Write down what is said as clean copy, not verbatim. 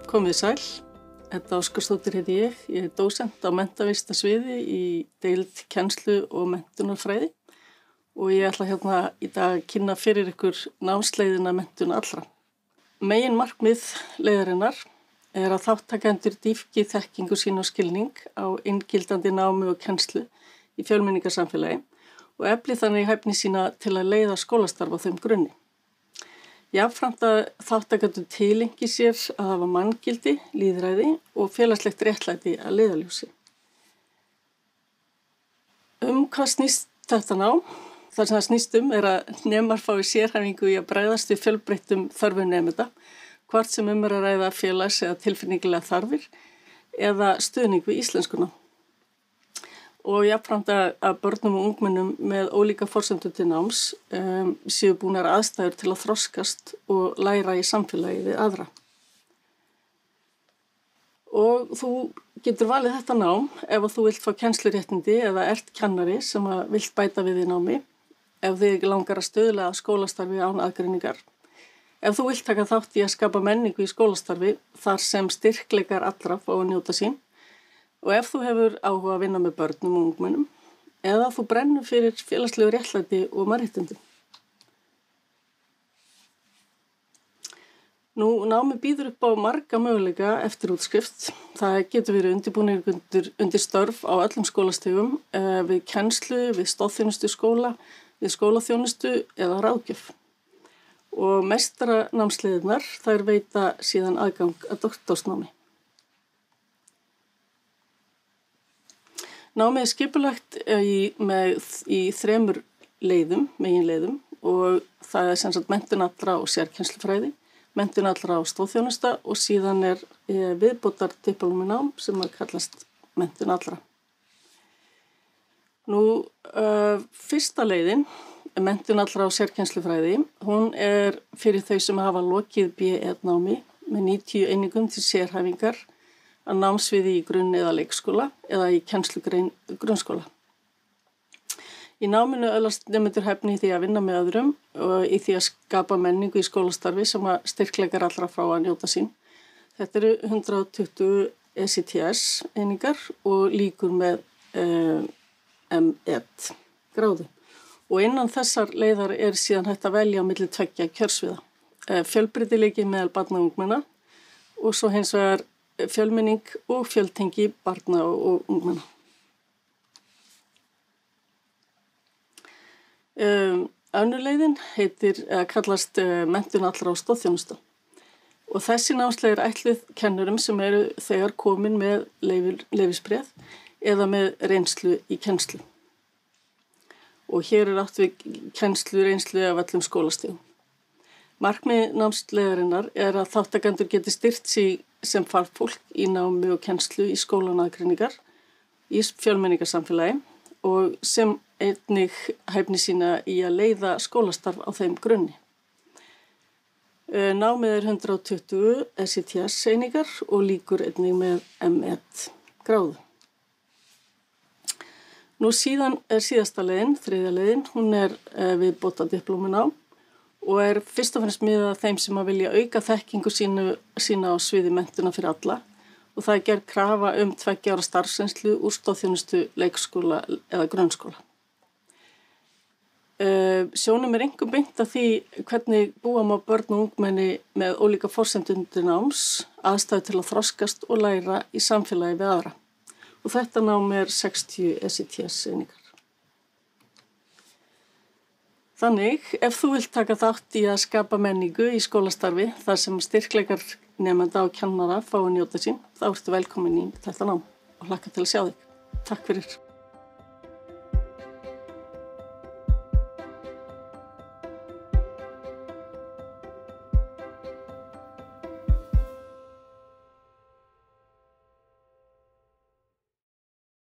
Komið sæl, Edda Óskarsdóttir heiti ég er dósent á menntavísindasviði í deild kennslu og menntunarfræði og ég ætla hérna í dag að kynna fyrir ykkur námsleiðina menntun allra. Megin markmið leiðarinnar er að þátttakendur dýpki þekkingu sína og skilning á inngildandi námi og kennslu í fjölmenningarsamfélagi og efli þannig hæfni sína til að leiða skólastarf á þeim grunni. Jafnframt að þátttakendur tilengi sér að hafa manngildi, lýðræði og félagslegt réttlæti að leiðarljósi. Hvað snýst þetta nám? Það sem það snýst er að nemar fái sérhæfingu í að bregðast við fjölbreyttum þörfum nemenda, hvort sem er að ræða félags- eða tilfinningilega þarfir eða stuðning við íslenskuna. Og jafnframt að börnum og ungmennum með ólíka forsendum til náms séu búnar aðstæður til að þroskast og læra í samfélagi við aðra. Og þú getur valið þetta nám ef þú vilt fá kennsluréttindi eða ert kennari sem vilt bæta við í námi, ef þig langar að stuðla að skólastarfi án aðgreiningar, ef þú vilt taka þátt í að skapa menningu í skólastarfi þar sem styrkleikar allra fá að njóta sín, og ef þú hefur áhuga að vinna með börnum og ungmennum eða þú brennur fyrir félagslegu réttlæti og mannréttindum. Námi býður upp á marga möguleika eftir útskrift. Það getur verið undirbúningur undir störf á öllum skólastigum, við kennslu, við stoðþjónustu skóla, við skólaþjónustu eða ráðgjöf. Og meistaranámsleiðirnar þær veita síðan aðgang að doktorsnámi. Námið er skipulagt í 3 meginleiðum og það er sem sagt menntun allra og sérkennslufræði, menntun allra og stoðþjónusta og síðan er viðbótar diplómunám sem kallast menntun allra. Fyrsta leiðin, menntun allra og sérkennslufræði, hún er fyrir þau sem hafa lokið B1-námi með 90 einingum til sérhæfingar að námsviði í grunn- eða leikskóla eða í kennslugrein grunnskóla. Í náminu öðlast nemendur hæfni í því að vinna með öðrum og í því að skapa menningu í skólastarfi sem styrkleikar allra fá að njóta sín. Þetta eru 120 ECTS einingar og líkur með M1 gráðu. Og innan þessar leiðar er síðan hægt að velja á milli 2 kjörsviða. Fjölbreytileiki meðal barna og ungmenna og svo hins vegar fjölmenning og fjöltengi barna og ungmenna. Önnur leiðin kallast menntun allra og stoðþjónusta. Og þessi námsleið er ætluð kennurum sem eru þegar komin með leyfisbréf eða með reynslu í kennslu. Og hér er átt við reynslu af öllum skólastigum. Markmið námsleiðarinnar er að þáttakendur geti styrkt sig sem fagfólk í námi og kennslu í skólan aðgreiningar, í fjölmenningarsamfélagi og sem einnig hæfni sína í að leiða skólastarf á þeim grunni. Námið er 120 ECTS einingar og líkur einnig með M1 gráðu. Síðan er síðasta leiðin, 3. leiðin, hún er viðbótar diplómunám og er fyrst og fremst miðað að þeim sem vilja auka þekkingu sína á sviði menntuna fyrir alla og það er gerð krafa 2 ára starfsreynslu úr stoðþjónustu leikskóla eða grunnskóla. Sjónum er einkum beint að því hvernig búa má börn og ungmenni með ólíka forsendum til náms, aðstæður til að þroskast og læra í samfélagi við aðra. Og þetta nám er 60 ECTS einingar. Þannig, ef þú vilt taka þátt í að skapa menningu í skólastarfi þar sem styrkleikar nemenda og kennara fá að njóta sín, þá ertu velkomin í þetta nám og hlakka til að sjá þig. Takk fyrir.